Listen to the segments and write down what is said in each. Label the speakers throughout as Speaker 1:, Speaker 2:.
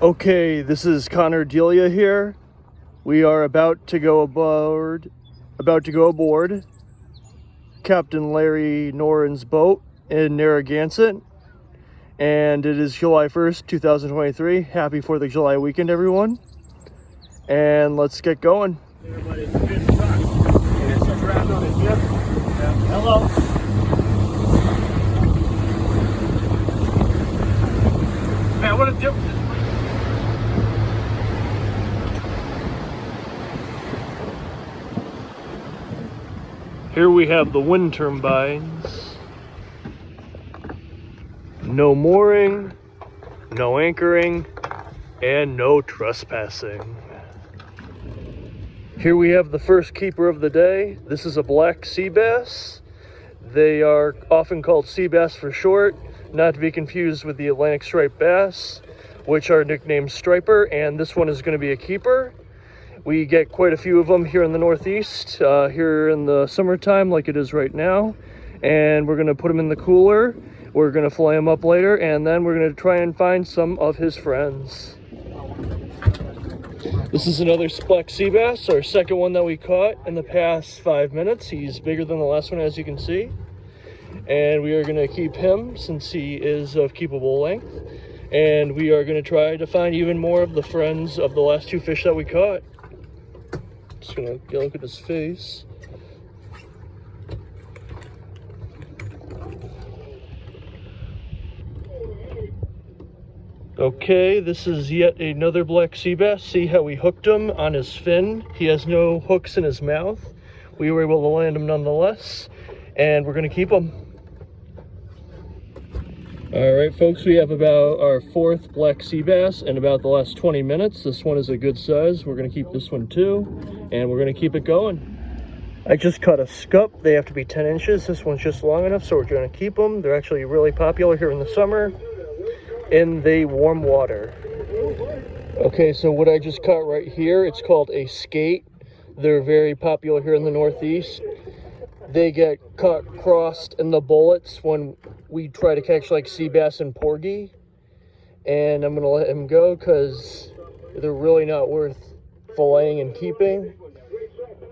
Speaker 1: Okay, this is Connor Delia here. We are about to go aboard Captain Lary Norin's boat in Narragansett, and it is July 1st, 2023. Happy 4th of July weekend, everyone. And let's get going. Hello. Man, what a difference. Here we have the wind turbines. No mooring, no anchoring, and no trespassing. Here we have the first keeper of the day. This is a black sea bass. They are often called sea bass for short, not to be confused with the Atlantic striped bass, which are nicknamed striper, and this one is going to be a keeper. We get quite a few of them here in the Northeast, here in the summertime like it is right now. And we're going to put them in the cooler. We're going to fillet them up later, and then we're going to try and find some of his friends. This is another black sea bass, our second one that we caught in the past 5 minutes. He's bigger than the last one, as you can see. And we are going to keep him since he is of keepable length. And we are going to try to find even more of the friends of the last two fish that we caught. Just gonna get a look at his face. Okay, this is yet another black sea bass. See how we hooked him on his fin? He has no hooks in his mouth. We were able to land him nonetheless, and we're gonna keep him. All right, folks, we have about our fourth black sea bass in about the last 20 minutes. This one is a good size. We're gonna keep this one too, and we're gonna keep it going. I just caught a scup. They have to be 10 inches. This one's just long enough, so we're gonna keep them. They're actually really popular here in the summer in the warm water. Okay, so what I just caught right here, it's called a skate. They're very popular here in the Northeast. They get caught crossed in the bullets when we try to catch like sea bass and porgy, and I'm gonna let him go because they're really not worth filleting and keeping,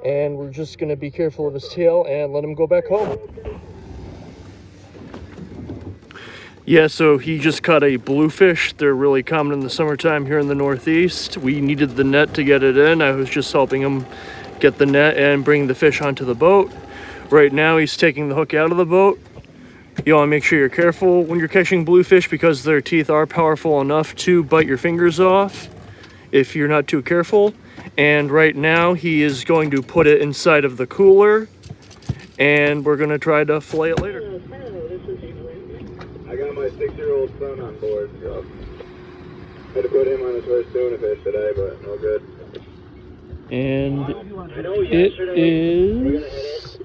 Speaker 1: and we're just gonna be careful of his tail and let him go back home. Yeah, so he just caught a bluefish. They're really common in the summertime here in the Northeast. We needed the net to get it in. I was just helping him get the net and bring the fish onto the boat. Right now he's taking the hook out of the boat. You want to make sure you're careful when you're catching bluefish because their teeth are powerful enough to bite your fingers off if you're not too careful. And right now he is going to put it inside of the cooler, and we're going to try to fillet it later.
Speaker 2: I got my 6-year-old son on board, so had to put him on his first tuna fish today, but no good.
Speaker 1: And it is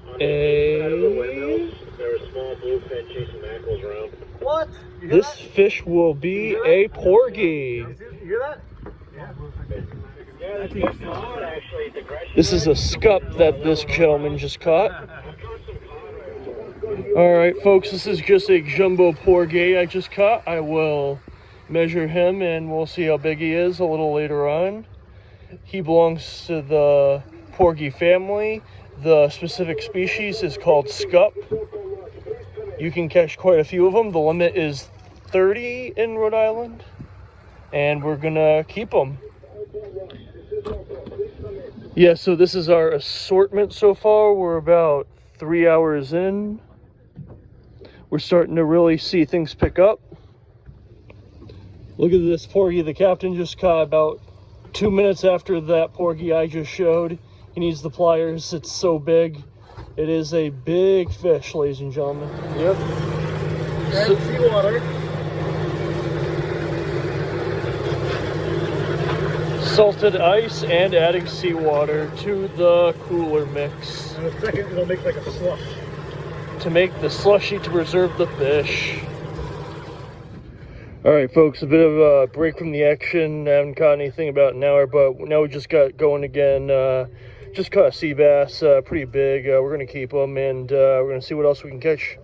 Speaker 2: What?
Speaker 1: This fish will be a porgy.
Speaker 2: You hear that?
Speaker 1: This is a scup that this gentleman just caught. Alright folks, this is just a jumbo porgy I just caught. I will measure him and we'll see how big he is a little later on. He belongs to the porgy family. The specific species is called scup. You can catch quite a few of them. The limit is 30 in Rhode Island, and we're gonna keep them. Yeah, so this is our assortment so far. We're about 3 hours in. We're starting to really see things pick up. Look at this porgy the captain just caught about 2 minutes after that porgy I just showed. He needs the pliers. It's so big. It is a big fish, ladies and gentlemen. Yep.
Speaker 2: And seawater.
Speaker 1: Salted ice and adding seawater to the cooler mix.
Speaker 2: In a second, it'll make like a slush.
Speaker 1: To make the slushy to preserve the fish. Alright folks, a bit of a break from the action. I haven't caught anything about an hour, but now we just got going again. Just caught a sea bass, pretty big. We're going to keep them, and we're going to see what else we can catch.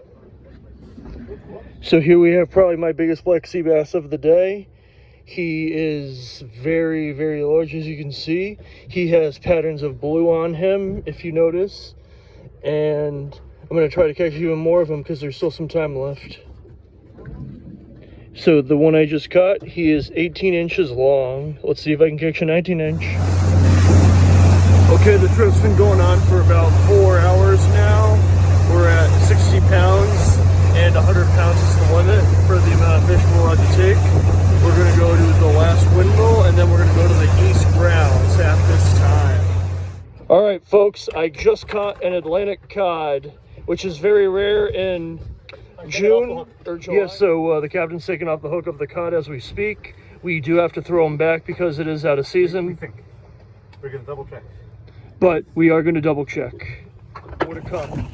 Speaker 1: So here we have probably my biggest black sea bass of the day. He is very, very large, as you can see. He has patterns of blue on him, if you notice. And I'm going to try to catch even more of them because there's still some time left. So the one I just caught, he is 18 inches long. Let's see if I can catch a 19-inch. Okay, the trip's been going on for about 4 hours now. We're at 60 pounds, and 100 pounds is the limit for the amount of fish we're allowed to take. We're going to go to the last windmill, and then we're going to go to the east grounds at this time. All right, folks, I just caught an Atlantic cod, which is very rare in June or July. Yeah, so the captain's taking off the hook of the cod as we speak. We do have to throw him back because it is out of season.
Speaker 2: We think we're going to double check.
Speaker 1: But we are going to double check. What a cod.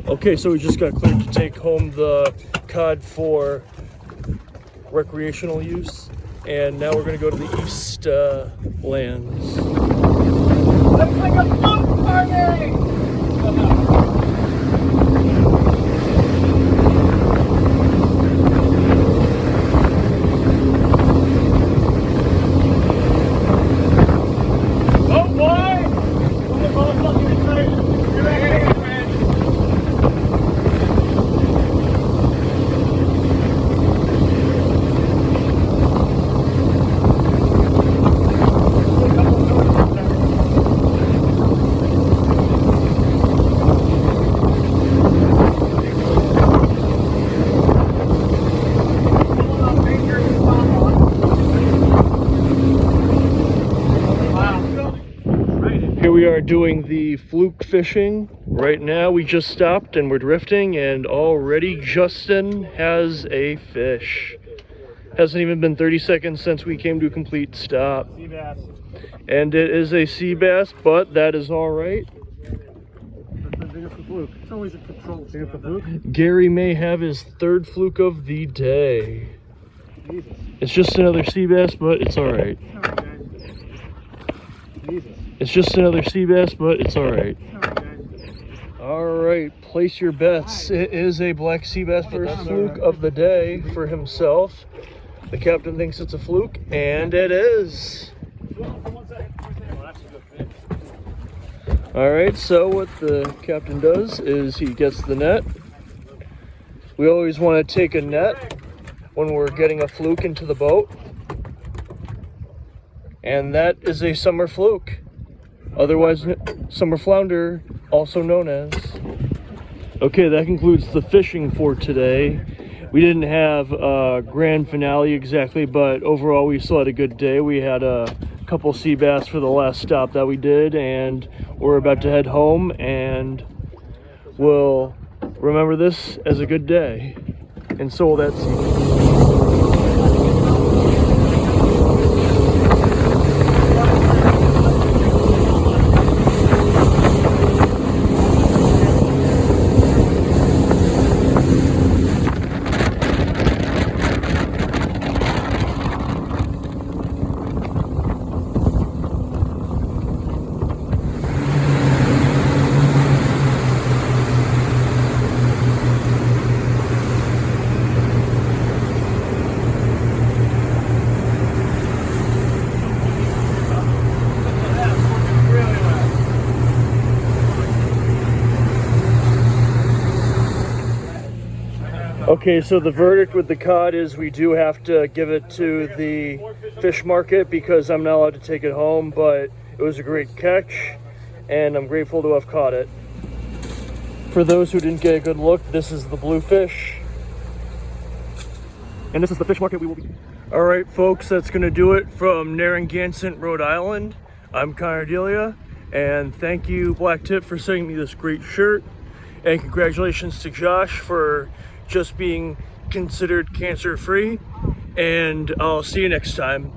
Speaker 1: Okay, so we just got cleared to take home the cod for recreational use, and now we're going to go to the east lands.
Speaker 3: Looks like a float party!
Speaker 1: Here we are doing the fluke fishing. Right now we just stopped and we're drifting, and already Justin has a fish. Hasn't even been 30 seconds since we came to a complete stop.
Speaker 2: Sea bass.
Speaker 1: And it is a sea bass, but that is all right.
Speaker 2: It's always a control. Fluke.
Speaker 1: Gary may have his third fluke of the day.
Speaker 2: Jesus.
Speaker 1: It's just another sea bass, but it's all right.
Speaker 2: Jesus.
Speaker 1: It's just another sea bass, but it's all right. All right, place your bets. It is a black sea bass first fluke of the day for himself. The captain thinks it's a fluke, and it is. All right, so what the captain does is he gets the net. We always want to take a net when we're getting a fluke into the boat. And that is a summer fluke, otherwise summer flounder, also known as. Okay, that concludes the fishing for today. We didn't have a grand finale exactly, but overall we still had a good day. We had a couple sea bass for the last stop that we did, and we're about to head home, and we'll remember this as a good day. And so will that sea. Okay, so the verdict with the cod is we do have to give it to the fish market because I'm not allowed to take it home, but it was a great catch and I'm grateful to have caught it. For those who didn't get a good look, this is the bluefish. And this is the fish market we will be. All right, folks, that's gonna do it from Narragansett, Rhode Island. I'm Connor Delia, and thank you, Black Tip, for sending me this great shirt. And congratulations to Josh for just being considered cancer-free, and I'll see you next time.